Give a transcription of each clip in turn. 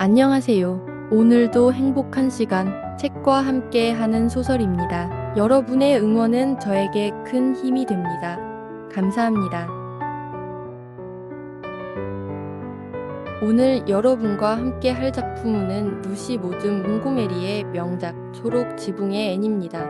안녕하세요. 오늘도 행복한 시간, 책과 함께 하는 소설입니다. 여러분의 응원은 저에게 큰 힘이 됩니다. 감사합니다. 오늘 여러분과 함께 할 작품은 루시 모즘 몽고메리의 명작 초록 지붕의 앤입니다.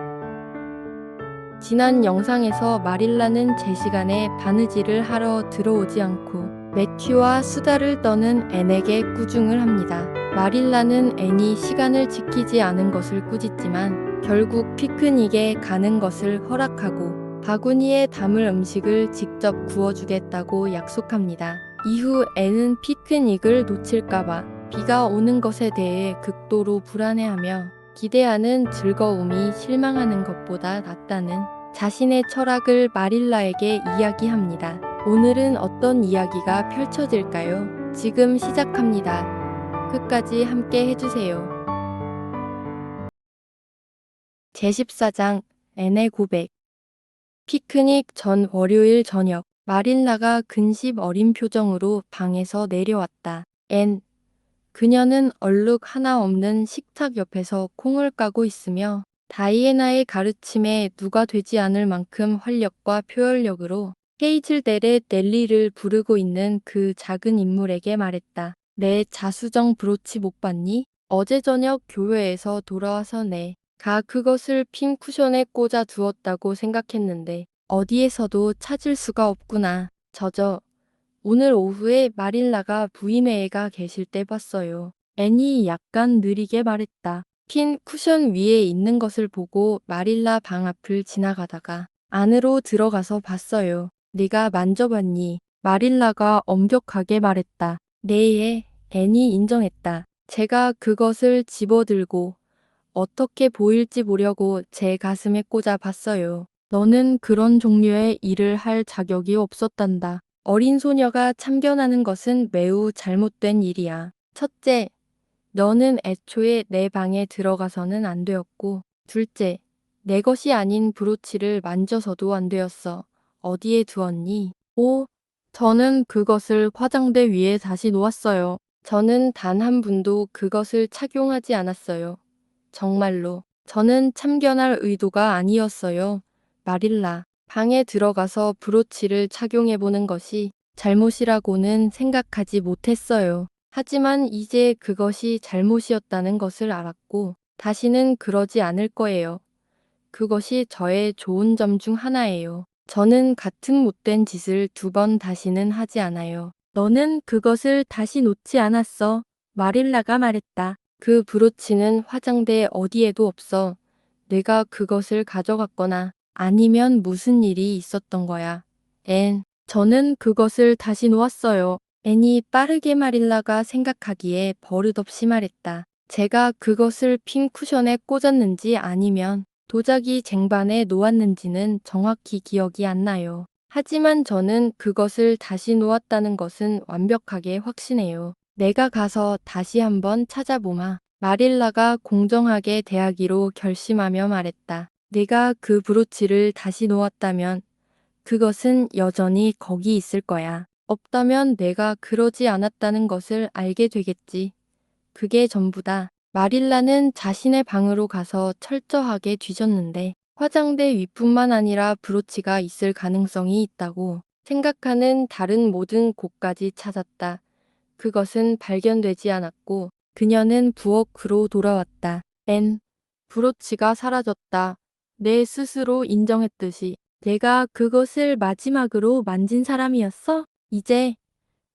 지난 영상에서 마릴라는 제 시간에 바느질을 하러 들어오지 않고 매튜와 수다를 떠는 앤에게 꾸중을 합니다. 마릴라는 앤이 시간을 지키지 않은 것을 꾸짖지만 결국 피크닉에 가는 것을 허락하고 바구니에 담을 음식을 직접 구워주겠다고 약속합니다. 이후 앤은 피크닉을 놓칠까봐 비가 오는 것에 대해 극도로 불안해하며 기대하는 즐거움이 실망하는 것보다 낫다는 자신의 철학을 마릴라에게 이야기합니다. 오늘은 어떤 이야기가 펼쳐질까요? 지금 시작합니다. 끝까지 함께 해주세요. 제14장 앤의 고백. 피크닉 전 월요일 저녁, 마릴라가 근심 어린 표정으로 방에서 내려왔다. 앤. 그녀는 얼룩 하나 없는 식탁 옆에서 콩을 까고 있으며 다이애나의 가르침에 누가 되지 않을 만큼 활력과 표현력으로 헤이즐델의 넬리를 부르고 있는 그 작은 인물에게 말했다. 내 자수정 브로치 못 봤니? 어제 저녁 교회에서 돌아와서 내가 그것을 핀 쿠션에 꽂아 두었다고 생각했는데 어디에서도 찾을 수가 없구나. 오늘 오후에 마릴라가 부인회가 계실 때 봤어요. 앤이 약간 느리게 말했다. 핀 쿠션 위에 있는 것을 보고 마릴라 방 앞을 지나가다가 안으로 들어가서 봤어요. 네가 만져봤니? 마릴라가 엄격하게 말했다. 네, 앤이 인정했다. 제가 그것을 집어들고 어떻게 보일지 보려고 제 가슴에 꽂아 봤어요. 너는 그런 종류의 일을 할 자격이 없었단다. 어린 소녀가 참견하는 것은 매우 잘못된 일이야. 첫째, 너는 애초에 내 방에 들어가서는 안 되었고, 둘째, 내 것이 아닌 브로치를 만져서도 안 되었어. 어디에 두었니? 저는 그것을 화장대 위에 다시 놓았어요. 저는 단 한 분도 그것을 착용하지 않았어요. 정말로. 저는 참견할 의도가 아니었어요. 마릴라. 방에 들어가서 브로치를 착용해보는 것이 잘못이라고는 생각하지 못했어요. 하지만 이제 그것이 잘못이었다는 것을 알았고 다시는 그러지 않을 거예요. 그것이 저의 좋은 점 중 하나예요. 저는 같은 못된 짓을 2번 다시는 하지 않아요. 너는 그것을 다시 놓지 않았어. 마릴라가 말했다. 그 브로치는 화장대 어디에도 없어. 내가 그것을 가져갔거나 아니면 무슨 일이 있었던 거야. 앤, 저는 그것을 다시 놓았어요. 앤이 빠르게 마릴라가 생각하기에 버릇없이 말했다. 제가 그것을 핀 쿠션에 꽂았는지 아니면 도자기 쟁반에 놓았는지는 정확히 기억이 안 나요. 하지만 저는 그것을 다시 놓았다는 것은 완벽하게 확신해요. 내가 가서 다시 한번 찾아보마. 마릴라가 공정하게 대하기로 결심하며 말했다. 내가 그 브로치를 다시 놓았다면 그것은 여전히 거기 있을 거야. 없다면 내가 그러지 않았다는 것을 알게 되겠지. 그게 전부다. 마릴라는 자신의 방으로 가서 철저하게 뒤졌는데 화장대 윗뿐만 아니라 브로치가 있을 가능성이 있다고 생각하는 다른 모든 곳까지 찾았다. 그것은 발견되지 않았고 그녀는 부엌으로 돌아왔다. 브로치가 사라졌다. 내 스스로 인정했듯이 내가 그것을 마지막으로 만진 사람이었어? 이제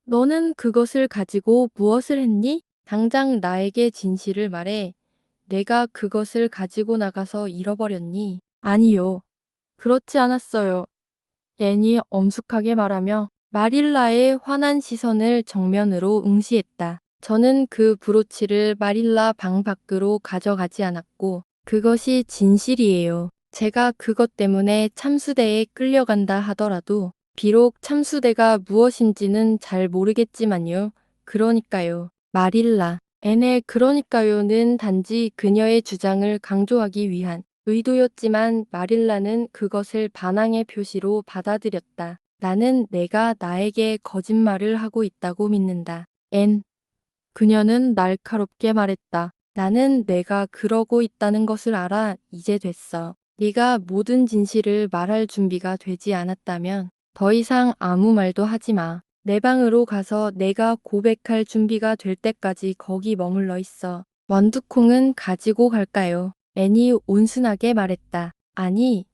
너는 그것을 가지고 무엇을 했니? 당장 나에게 진실을 말해. 내가 그것을 가지고 나가서 잃어버렸니? 아니요. 그렇지 않았어요. 앤이 엄숙하게 말하며 마릴라의 화난 시선을 정면으로 응시했다. 저는 그 브로치를 마릴라 방 밖으로 가져가지 않았고 그것이 진실이에요. 제가 그것 때문에 참수대에 끌려간다 하더라도 비록 참수대가 무엇인지는 잘 모르겠지만요. 그러니까요. 마릴라. 앤의 그러니까요는 단지 그녀의 주장을 강조하기 위한 의도였지만 마릴라는 그것을 반항의 표시로 받아들였다. 나는 내가 나에게 거짓말을 하고 있다고 믿는다. 앤. 그녀는 날카롭게 말했다. 나는 내가 그러고 있다는 것을 알아. 이제 됐어. 네가 모든 진실을 말할 준비가 되지 않았다면 더 이상 아무 말도 하지 마. 내 방으로 가서 내가 고백할 준비가 될 때까지 거기 머물러 있어. 완두콩은 가지고 갈까요? 애니 온순하게 말했다. 아니,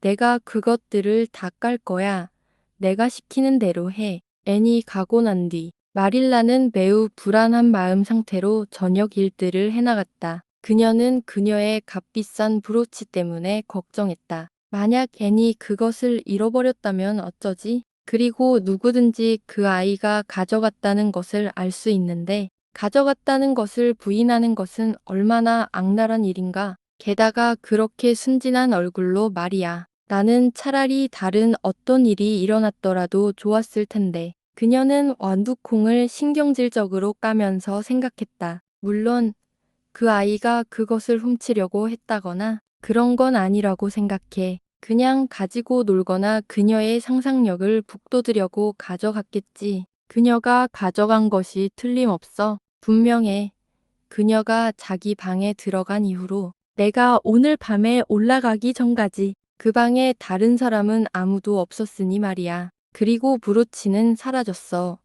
내가 그것들을 다 깔 거야. 내가 시키는 대로 해. 애니 가고 난 뒤 마릴라는 매우 불안한 마음 상태로 저녁 일들을 해나갔다. 그녀는 그녀의 값비싼 브로치 때문에 걱정했다. 만약 애니 그것을 잃어버렸다면 어쩌지? 그리고 누구든지 그 아이가 가져갔다는 것을 알 수 있는데 가져갔다는 것을 부인하는 것은 얼마나 악랄한 일인가? 게다가 그렇게 순진한 얼굴로 말이야. 나는 차라리 다른 어떤 일이 일어났더라도 좋았을 텐데. 그녀는 완두콩을 신경질적으로 까면서 생각했다. 물론 그 아이가 그것을 훔치려고 했다거나 그런 건 아니라고 생각해. 그냥 가지고 놀거나 그녀의 상상력을 북돋으려고 가져갔겠지. 그녀가 가져간 것이 틀림없어. 분명해. 그녀가 자기 방에 들어간 이후로 내가 오늘 밤에 올라가기 전까지 그 방에 다른 사람은 아무도 없었으니 말이야. 그리고 브로치는 사라졌어.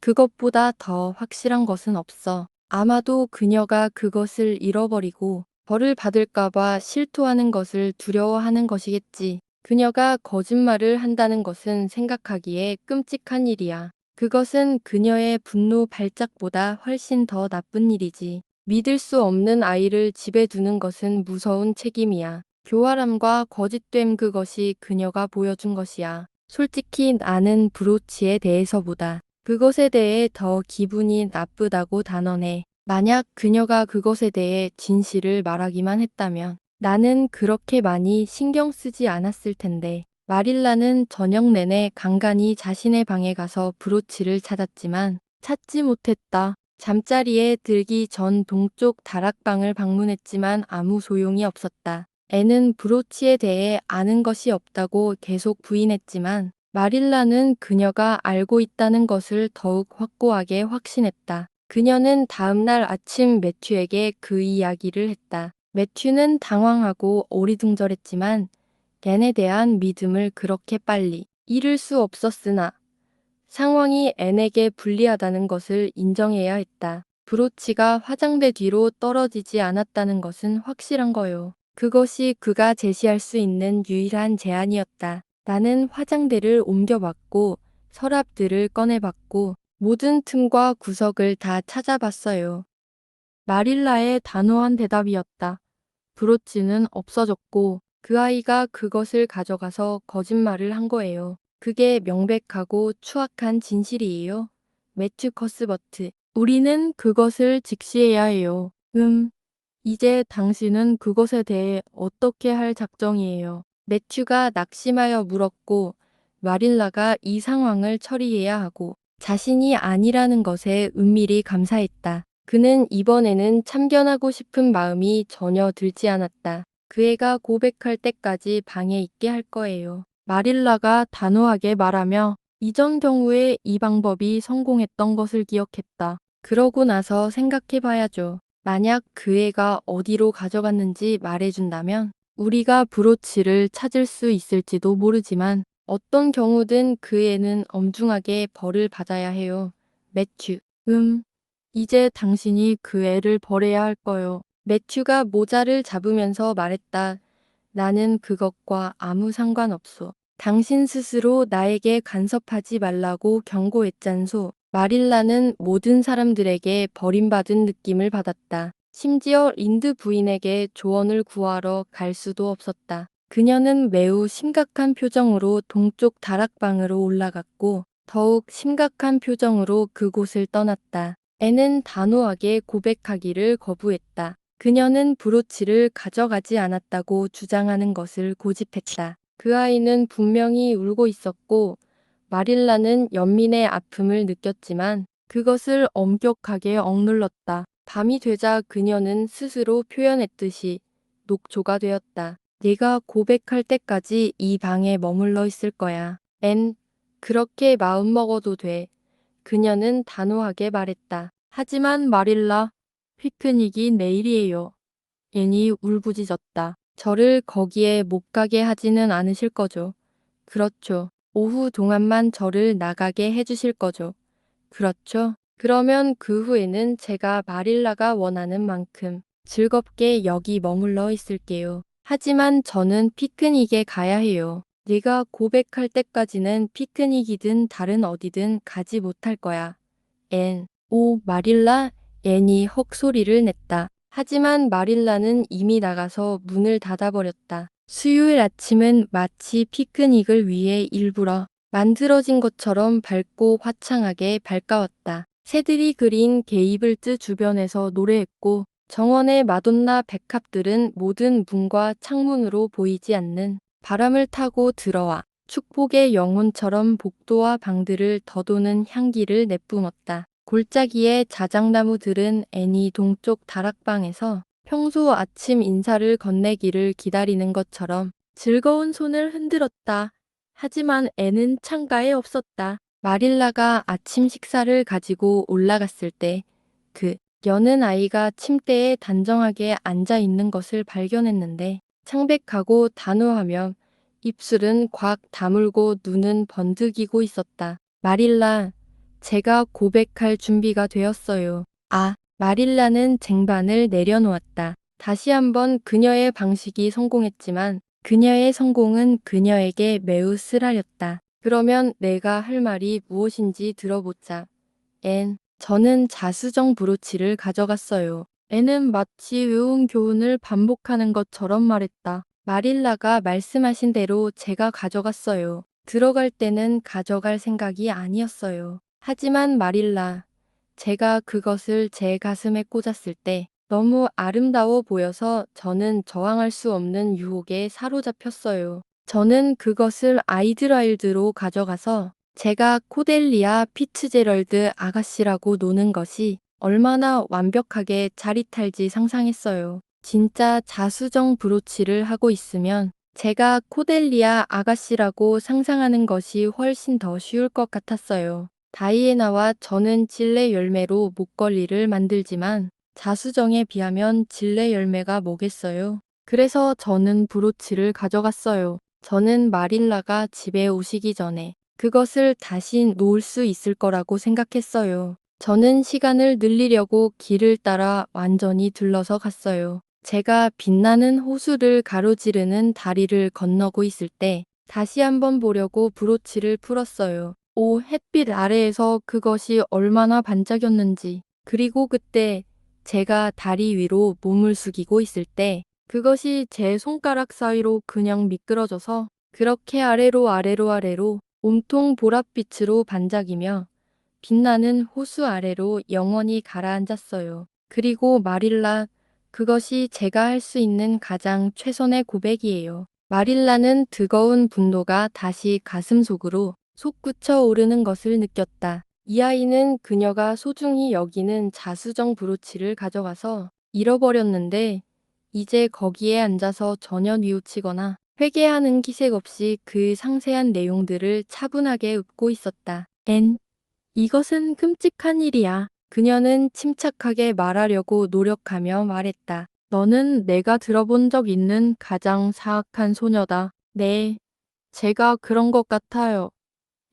그것보다 더 확실한 것은 없어. 아마도 그녀가 그것을 잃어버리고 벌을 받을까봐 실토하는 것을 두려워하는 것이겠지. 그녀가 거짓말을 한다는 것은 생각하기에 끔찍한 일이야. 그것은 그녀의 분노 발작보다 훨씬 더 나쁜 일이지. 믿을 수 없는 아이를 집에 두는 것은 무서운 책임이야. 교활함과 거짓됨 그것이 그녀가 보여준 것이야. 솔직히 나는 브로치에 대해서보다 그것에 대해 더 기분이 나쁘다고 단언해. 만약 그녀가 그것에 대해 진실을 말하기만 했다면 나는 그렇게 많이 신경 쓰지 않았을 텐데. 마릴라는 저녁 내내 간간히 자신의 방에 가서 브로치를 찾았지만 찾지 못했다. 잠자리에 들기 전 동쪽 다락방을 방문했지만 아무 소용이 없었다. 애는 브로치에 대해 아는 것이 없다고 계속 부인했지만 마릴라는 그녀가 알고 있다는 것을 더욱 확고하게 확신했다. 그녀는 다음날 아침 매튜에게 그 이야기를 했다. 매튜는 당황하고 어리둥절했지만 앤에 대한 믿음을 그렇게 빨리 잃을 수 없었으나 상황이 앤에게 불리하다는 것을 인정해야 했다. 브로치가 화장대 뒤로 떨어지지 않았다는 것은 확실한 거요. 그것이 그가 제시할 수 있는 유일한 제안이었다. 나는 화장대를 옮겨봤고 서랍들을 꺼내봤고 모든 틈과 구석을 다 찾아봤어요. 마릴라의 단호한 대답이었다. 브로치는 없어졌고 그 아이가 그것을 가져가서 거짓말을 한 거예요. 그게 명백하고 추악한 진실이에요. 매튜 커스버트. 우리는 그것을 직시해야 해요. 이제 당신은 그것에 대해 어떻게 할 작정이에요? 매튜가 낙심하여 물었고 마릴라가 이 상황을 처리해야 하고 자신이 아니라는 것에 은밀히 감사했다. 그는 이번에는 참견하고 싶은 마음이 전혀 들지 않았다. 그 애가 고백할 때까지 방에 있게 할 거예요. 마릴라가 단호하게 말하며 이전 경우에 이 방법이 성공했던 것을 기억했다. 그러고 나서 생각해 봐야죠. 만약 그 애가 어디로 가져갔는지 말해준다면 우리가 브로치를 찾을 수 있을지도 모르지만 어떤 경우든 그 애는 엄중하게 벌을 받아야 해요. 매튜. 이제 당신이 그 애를 벌해야 할 거요. 매튜가 모자를 잡으면서 말했다. 나는 그것과 아무 상관없소. 당신 스스로 나에게 간섭하지 말라고 경고했잖소. 마릴라는 모든 사람들에게 버림받은 느낌을 받았다. 심지어 린드 부인에게 조언을 구하러 갈 수도 없었다. 그녀는 매우 심각한 표정으로 동쪽 다락방으로 올라갔고 더욱 심각한 표정으로 그곳을 떠났다. 애는 단호하게 고백하기를 거부했다. 그녀는 브로치를 가져가지 않았다고 주장하는 것을 고집했다. 그 아이는 분명히 울고 있었고 마릴라는 연민의 아픔을 느꼈지만 그것을 엄격하게 억눌렀다. 밤이 되자 그녀는 스스로 표현했듯이 녹초가 되었다. 네가 고백할 때까지 이 방에 머물러 있을 거야. 앤, 그렇게 마음먹어도 돼. 그녀는 단호하게 말했다. 하지만 마릴라, 피크닉이 내일이에요. 앤이 울부짖었다. 저를 거기에 못 가게 하지는 않으실 거죠. 그렇죠. 오후 동안만 저를 나가게 해주실 거죠. 그렇죠. 그러면 그 후에는 제가 마릴라가 원하는 만큼 즐겁게 여기 머물러 있을게요. 하지만 저는 피크닉에 가야 해요. 네가 고백할 때까지는 피크닉이든 다른 어디든 가지 못할 거야. 앤. 오, 마릴라. 앤이 헉소리를 냈다. 하지만 마릴라는 이미 나가서 문을 닫아버렸다. 수요일 아침은 마치 피크닉을 위해 일부러 만들어진 것처럼 밝고 화창하게 밝아왔다. 새들이 그린 게이블즈 주변에서 노래했고 정원의 마돈나 백합들은 모든 문과 창문으로 보이지 않는 바람을 타고 들어와 축복의 영혼처럼 복도와 방들을 더도는 향기를 내뿜었다. 골짜기의 자작나무들은 애니 동쪽 다락방에서 평소 아침 인사를 건네기를 기다리는 것처럼 즐거운 손을 흔들었다. 하지만 애는 창가에 없었다. 마릴라가 아침 식사를 가지고 올라갔을 때 그 여는 아이가 침대에 단정하게 앉아 있는 것을 발견했는데 창백하고 단호하며 입술은 꽉 다물고 눈은 번득이고 있었다. 마릴라, 제가 고백할 준비가 되었어요. 아, 마릴라는 쟁반을 내려놓았다. 다시 한번 그녀의 방식이 성공했지만 그녀의 성공은 그녀에게 매우 쓰라렸다. 그러면 내가 할 말이 무엇인지 들어보자. 앤, 저는 자수정 브로치를 가져갔어요. 앤은 마치 외운 교훈을 반복하는 것처럼 말했다. 마릴라가 말씀하신 대로 제가 가져갔어요. 들어갈 때는 가져갈 생각이 아니었어요. 하지만 마릴라, 제가 그것을 제 가슴에 꽂았을 때 너무 아름다워 보여서 저는 저항할 수 없는 유혹에 사로잡혔어요. 저는 그것을 아이드라일드로 가져가서 제가 코델리아 피츠제럴드 아가씨라고 노는 것이 얼마나 완벽하게 자릿할지 상상했어요. 진짜 자수정 브로치를 하고 있으면 제가 코델리아 아가씨라고 상상하는 것이 훨씬 더 쉬울 것 같았어요. 다이애나와 저는 진레 열매로 목걸이를 만들지만 자수정에 비하면 진레 열매가 뭐겠어요? 그래서 저는 브로치를 가져갔어요. 저는 마릴라가 집에 오시기 전에 그것을 다시 놓을 수 있을 거라고 생각했어요. 저는 시간을 늘리려고 길을 따라 완전히 들러서 갔어요. 제가 빛나는 호수를 가로지르는 다리를 건너고 있을 때 다시 한번 보려고 브로치를 풀었어요. 오, 햇빛 아래에서 그것이 얼마나 반짝였는지. 그리고 그때 제가 다리 위로 몸을 숙이고 있을 때 그것이 제 손가락 사이로 그냥 미끄러져서 그렇게 아래로 온통 보랏빛으로 반짝이며 빛나는 호수 아래로 영원히 가라앉았어요. 그리고 마릴라, 그것이 제가 할 수 있는 가장 최선의 고백이에요. 마릴라는 뜨거운 분노가 다시 가슴 속으로 솟구쳐 오르는 것을 느꼈다. 이 아이는 그녀가 소중히 여기는 자수정 브로치를 가져가서 잃어버렸는데 이제 거기에 앉아서 전혀 뉘우치거나 회개하는 기색 없이 그 상세한 내용들을 차분하게 읊고 있었다. 앤, 이것은 끔찍한 일이야. 그녀는 침착하게 말하려고 노력하며 말했다. 너는 내가 들어본 적 있는 가장 사악한 소녀다. 네, 제가 그런 것 같아요.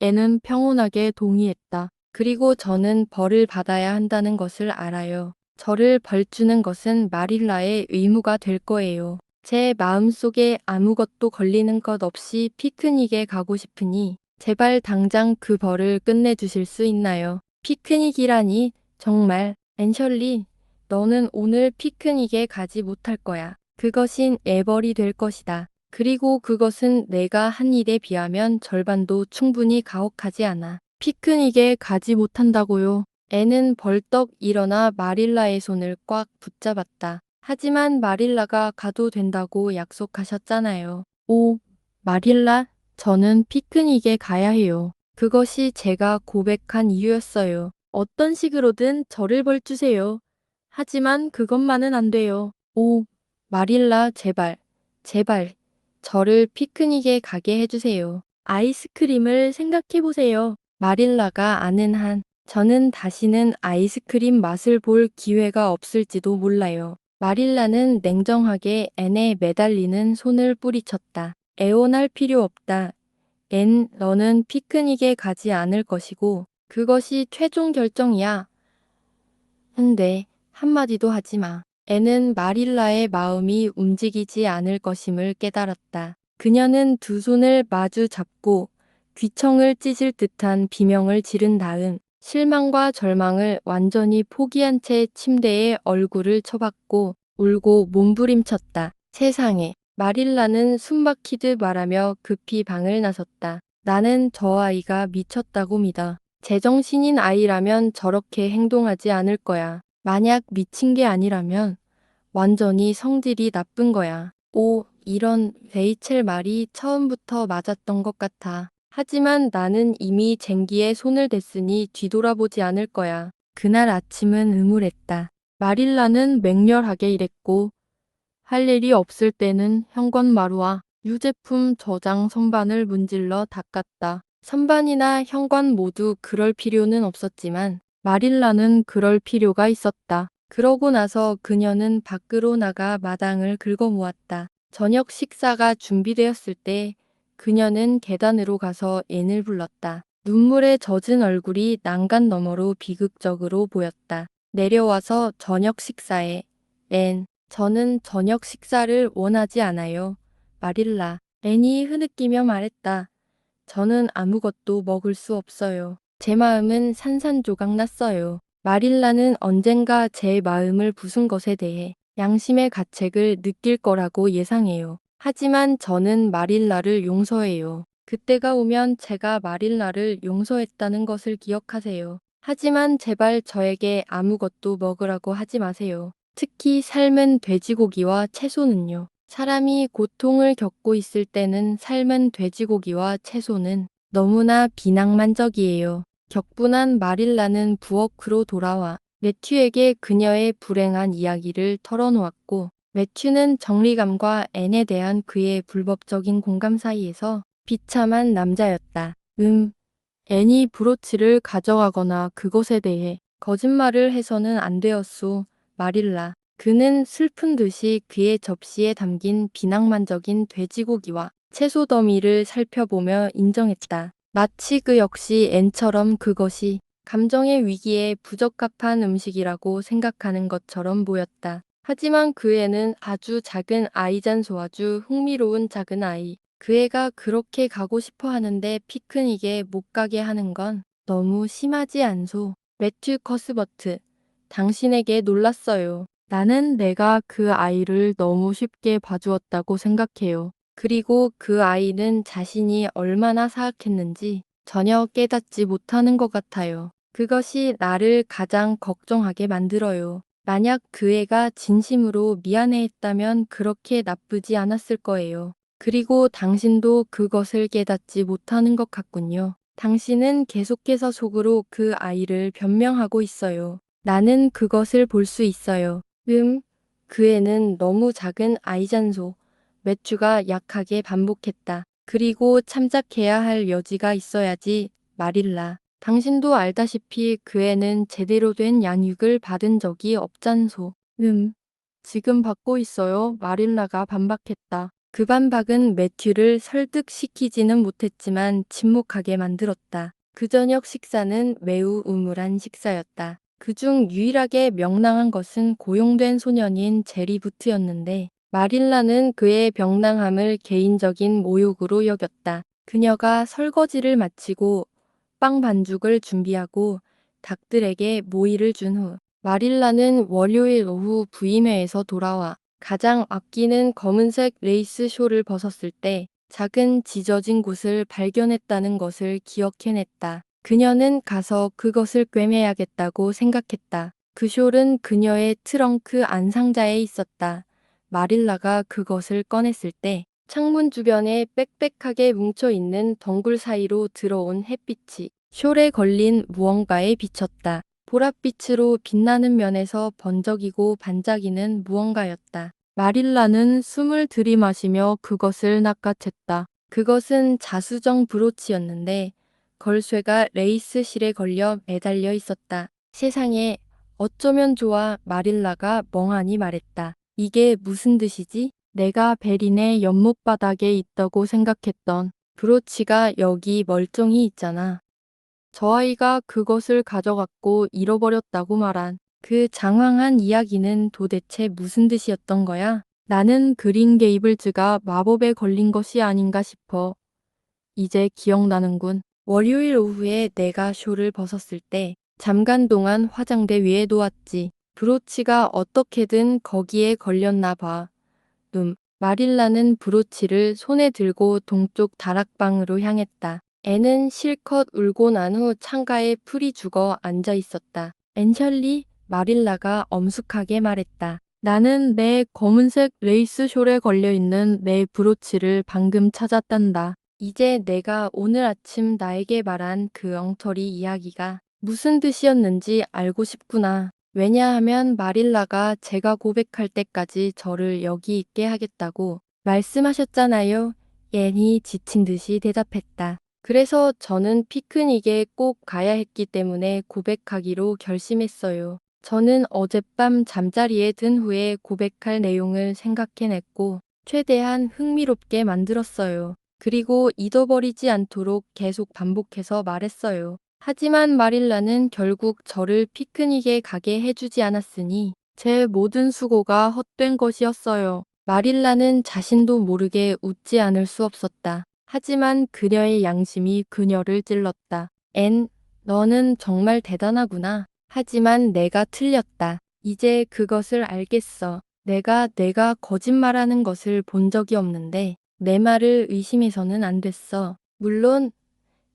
애는 평온하게 동의했다. 그리고 저는 벌을 받아야 한다는 것을 알아요. 저를 벌주는 것은 마릴라의 의무가 될 거예요. 제 마음속에 아무것도 걸리는 것 없이 피크닉에 가고 싶으니 제발 당장 그 벌을 끝내주실 수 있나요? 피크닉이라니 정말 앤셜리, 너는 오늘 피크닉에 가지 못할 거야. 그것인 애벌이 될 것이다. 그리고 그것은 내가 한 일에 비하면 절반도 충분히 가혹하지 않아. 피크닉에 가지 못한다고요. 애는 벌떡 일어나 마릴라의 손을 꽉 붙잡았다. 하지만 마릴라가 가도 된다고 약속하셨잖아요. 오, 마릴라, 저는 피크닉에 가야 해요. 그것이 제가 고백한 이유였어요. 어떤 식으로든 저를 벌주세요. 하지만 그것만은 안 돼요. 오, 마릴라, 제발, 제발, 저를 피크닉에 가게 해주세요. 아이스크림을 생각해보세요. 마릴라가 아는 한 저는 다시는 아이스크림 맛을 볼 기회가 없을지도 몰라요. 마릴라는 냉정하게 앤에 매달리는 손을 뿌리쳤다. 애원할 필요 없다. 앤, 너는 피크닉에 가지 않을 것이고 그것이 최종 결정이야. 근데 한마디도 하지 마. 앤은 마릴라의 마음이 움직이지 않을 것임을 깨달았다. 그녀는 두 손을 마주 잡고 귀청을 찢을 듯한 비명을 지른 다음 실망과 절망을 완전히 포기한 채 침대에 얼굴을 쳐박고 울고 몸부림쳤다. 세상에. 마릴라는 숨막히듯 말하며 급히 방을 나섰다. 나는 저 아이가 미쳤다고 믿어. 제정신인 아이라면 저렇게 행동하지 않을 거야. 만약 미친 게 아니라면 완전히 성질이 나쁜 거야. 오, 이런 레이첼 말이 처음부터 맞았던 것 같아. 하지만 나는 이미 쟁기에 손을 댔으니 뒤돌아보지 않을 거야. 그날 아침은 음울했다. 마릴라는 맹렬하게 일했고 할 일이 없을 때는 현관마루와 유제품 저장 선반을 문질러 닦았다. 선반이나 현관 모두 그럴 필요는 없었지만 마릴라는 그럴 필요가 있었다. 그러고 나서 그녀는 밖으로 나가 마당을 긁어모았다. 저녁 식사가 준비되었을 때 그녀는 계단으로 가서 앤을 불렀다. 눈물에 젖은 얼굴이 난간 너머로 비극적으로 보였다. 내려와서 저녁 식사에 앤, 저는 저녁 식사를 원하지 않아요. 마릴라, 앤이 흐느끼며 말했다. 저는 아무것도 먹을 수 없어요. 제 마음은 산산조각 났어요. 마릴라는 언젠가 제 마음을 부순 것에 대해 양심의 가책을 느낄 거라고 예상해요. 하지만 저는 마릴라를 용서해요. 그때가 오면 제가 마릴라를 용서했다는 것을 기억하세요. 하지만 제발 저에게 아무것도 먹으라고 하지 마세요. 특히 삶은 돼지고기와 채소는요. 사람이 고통을 겪고 있을 때는 삶은 돼지고기와 채소는 너무나 비낭만적이에요. 격분한 마릴라는 부엌으로 돌아와 매튜에게 그녀의 불행한 이야기를 털어놓았고 매튜는 정리감과 앤에 대한 그의 불법적인 공감 사이에서 비참한 남자였다. 앤이 브로치를 가져가거나 그것에 대해 거짓말을 해서는 안 되었소. 마릴라. 그는 슬픈 듯이 그의 접시에 담긴 비낭만적인 돼지고기와 채소 더미를 살펴보며 인정했다. 마치 그 역시 앤처럼 그것이 감정의 위기에 부적합한 음식이라고 생각하는 것처럼 보였다. 하지만 그 애는 아주 작은 아이잔소 아주 흥미로운 작은 아이. 그 애가 그렇게 가고 싶어 하는데 피크닉에 못 가게 하는 건 너무 심하지 않소. 매튜 커스버트. 당신에게 놀랐어요. 나는 내가 그 아이를 너무 쉽게 봐주었다고 생각해요. 그리고 그 아이는 자신이 얼마나 사악했는지 전혀 깨닫지 못하는 것 같아요. 그것이 나를 가장 걱정하게 만들어요. 만약 그 애가 진심으로 미안해했다면 그렇게 나쁘지 않았을 거예요. 그리고 당신도 그것을 깨닫지 못하는 것 같군요. 당신은 계속해서 속으로 그 아이를 변명하고 있어요. 나는 그것을 볼 수 있어요. 그 애는 너무 작은 아이잔소. 매튜가 약하게 반복했다. 그리고 참작해야 할 여지가 있어야지, 마릴라. 당신도 알다시피 그 애는 제대로 된 양육을 받은 적이 없잖소. 지금 받고 있어요, 마릴라가 반박했다. 그 반박은 매튜를 설득시키지는 못했지만 침묵하게 만들었다. 그 저녁 식사는 매우 우물한 식사였다. 그중 유일하게 명랑한 것은 고용된 소년인 제리부트였는데 마릴라는 그의 명랑함을 개인적인 모욕으로 여겼다. 그녀가 설거지를 마치고 빵 반죽을 준비하고 닭들에게 모이를 준 후 마릴라는 월요일 오후 부임회에서 돌아와 가장 아끼는 검은색 레이스 쇼를 벗었을 때 작은 찢어진 곳을 발견했다는 것을 기억해냈다. 그녀는 가서 그것을 꿰매야겠다고 생각했다. 그 숄은 그녀의 트렁크 안상자에 있었다. 마릴라가 그것을 꺼냈을 때 창문 주변에 빽빽하게 뭉쳐있는 덩굴 사이로 들어온 햇빛이 숄에 걸린 무언가에 비쳤다. 보랏빛으로 빛나는 면에서 번쩍이고 반짝이는 무언가였다. 마릴라는 숨을 들이마시며 그것을 낚아챘다. 그것은 자수정 브로치였는데 걸쇠가 레이스실에 걸려 매달려 있었다. 세상에, 어쩌면 좋아. 마릴라가 멍하니 말했다. 이게 무슨 뜻이지? 내가 베린의 연못바닥에 있다고 생각했던 브로치가 여기 멀쩡히 있잖아. 저 아이가 그것을 가져갔고 잃어버렸다고 말한 그 장황한 이야기는 도대체 무슨 뜻이었던 거야? 나는 그린 게이블즈가 마법에 걸린 것이 아닌가 싶어. 이제 기억나는군. 월요일 오후에 내가 쇼를 벗었을 때 잠깐 동안 화장대 위에 놓았지. 브로치가 어떻게든 거기에 걸렸나 봐. 마릴라는 브로치를 손에 들고 동쪽 다락방으로 향했다. 애는 실컷 울고 난 후 창가에 풀이 죽어 앉아 있었다. 앤셜리, 마릴라가 엄숙하게 말했다. 나는 내 검은색 레이스 숄에 걸려있는 내 브로치를 방금 찾았단다. 이제 내가 오늘 아침 나에게 말한 그 엉터리 이야기가 무슨 뜻이었는지 알고 싶구나. 왜냐하면 마릴라가 제가 고백할 때까지 저를 여기 있게 하겠다고 말씀하셨잖아요. 앤이 지친 듯이 대답했다. 그래서 저는 피크닉에 꼭 가야 했기 때문에 고백하기로 결심했어요. 저는 어젯밤 잠자리에 든 후에 고백할 내용을 생각해냈고 최대한 흥미롭게 만들었어요. 그리고 잊어버리지 않도록 계속 반복해서 말했어요. 하지만 마릴라는 결국 저를 피크닉에 가게 해주지 않았으니 제 모든 수고가 헛된 것이었어요. 마릴라는 자신도 모르게 웃지 않을 수 없었다. 하지만 그녀의 양심이 그녀를 찔렀다. 앤, 너는 정말 대단하구나. 하지만 내가 틀렸다. 이제 그것을 알겠어. 내가 거짓말하는 것을 본 적이 없는데 내 말을 의심해서는 안 됐어. 물론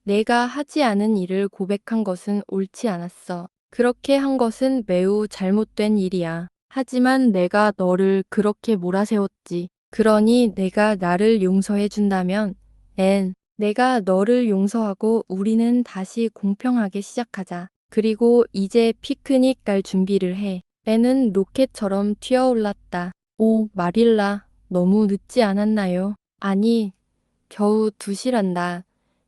내가 하지 않은 일을 고백한 것은 옳지 않았어. 그렇게 한 것은 매우 잘못된 일이야. 하지만 내가 너를 그렇게 몰아세웠지. 그러니 내가 나를 용서해 준다면, 앤, 내가 너를 용서하고 우리는 다시 공평하게 시작하자. 그리고 이제 피크닉 갈 준비를 해. 앤은 로켓처럼 튀어올랐다. 오, 마릴라, 너무 늦지 않았나요? 아니, 겨우 2시란다.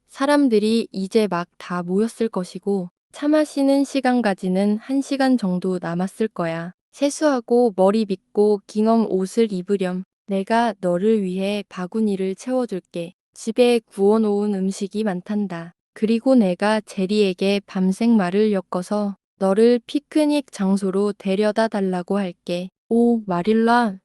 사람들이 이제 막 다 모였을 것이고 차 마시는 시간까지는 1시간 정도 남았을 거야. 세수하고 머리 빗고 깅엄 옷을 입으렴. 내가 너를 위해 바구니를 채워줄게. 집에 구워놓은 음식이 많단다. 그리고 내가 제리에게 밤생 말을 엮어서 너를 피크닉 장소로 데려다 달라고 할게. 오, 마릴라.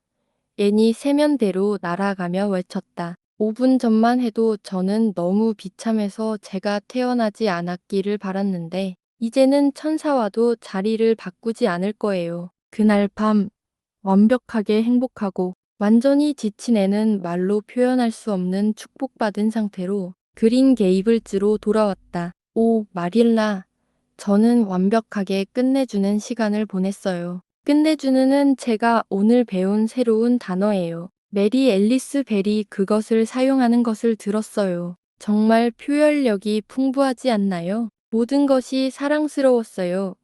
앤이 세면대로 날아가며 외쳤다. 5분 전만 해도 저는 너무 비참해서 제가 태어나지 않았기를 바랐는데 이제는 천사와도 자리를 바꾸지 않을 거예요. 그날 밤 완벽하게 행복하고 완전히 지친 애는 말로 표현할 수 없는 축복받은 상태로 그린 게이블즈로 돌아왔다. 오, 마릴라. 저는 완벽하게 끝내주는 시간을 보냈어요. 끝내주는은 제가 오늘 배운 새로운 단어예요. 메리 앨리스 벨이 그것을 사용하는 것을 들었어요. 정말 표현력이 풍부하지 않나요? 모든 것이 사랑스러웠어요.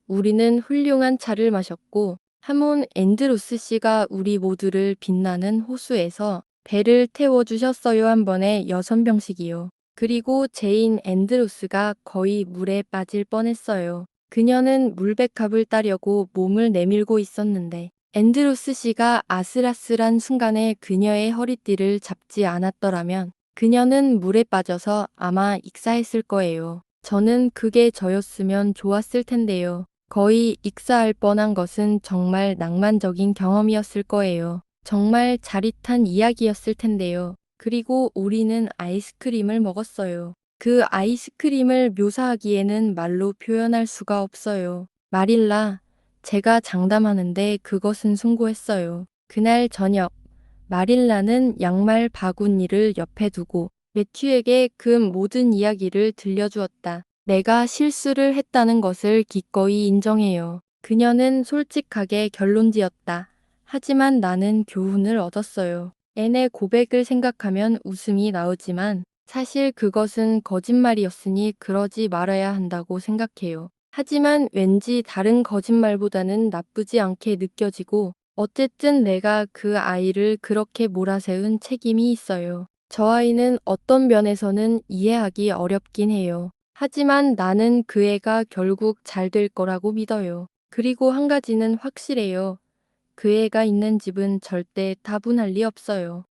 우리는 훌륭한 차를 마셨고 하몬 앤드루스 씨가 우리 모두를 빛나는 호수에서 배를 태워주셨어요. 한 번에 6병씩이요. 그리고 제인 앤드루스가 거의 물에 빠질 뻔했어요. 그녀는 물백합을 따려고 몸을 내밀고 있었는데 앤드루스 씨가 아슬아슬한 순간에 그녀의 허리띠를 잡지 않았더라면 그녀는 물에 빠져서 아마 익사했을 거예요. 저는 그게 저였으면 좋았을 텐데요. 거의 익사할 뻔한 것은 정말 낭만적인 경험이었을 거예요. 정말 짜릿한 이야기였을 텐데요. 그리고 우리는 아이스크림을 먹었어요. 그 아이스크림을 묘사하기에는 말로 표현할 수가 없어요. 마릴라, 제가 장담하는데 그것은 숭고했어요. 그날 저녁, 마릴라는 양말 바구니를 옆에 두고 매튜에게 그 모든 이야기를 들려주었다. 내가 실수를 했다는 것을 기꺼이 인정해요. 그녀는 솔직하게 결론지었다. 하지만 나는 교훈을 얻었어요. 앤의 고백을 생각하면 웃음이 나오지만 사실 그것은 거짓말이었으니 그러지 말아야 한다고 생각해요. 하지만 왠지 다른 거짓말보다는 나쁘지 않게 느껴지고 어쨌든 내가 그 아이를 그렇게 몰아세운 책임이 있어요. 저 아이는 어떤 면에서는 이해하기 어렵긴 해요. 하지만 나는 그 애가 결국 잘 될 거라고 믿어요. 그리고 한 가지는 확실해요. 그 애가 있는 집은 절대 다분할 리 없어요.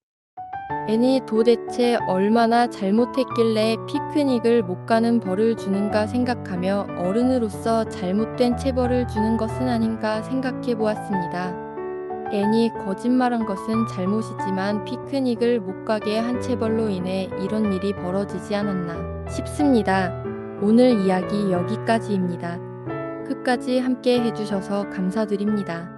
앤이 도대체 얼마나 잘못했길래 피크닉을 못 가는 벌을 주는가 생각하며 어른으로서 잘못된 체벌을 주는 것은 아닌가 생각해 보았습니다. 앤이 거짓말한 것은 잘못이지만 피크닉을 못 가게 한 체벌로 인해 이런 일이 벌어지지 않았나 싶습니다. 오늘 이야기 여기까지입니다. 끝까지 함께 해주셔서 감사드립니다.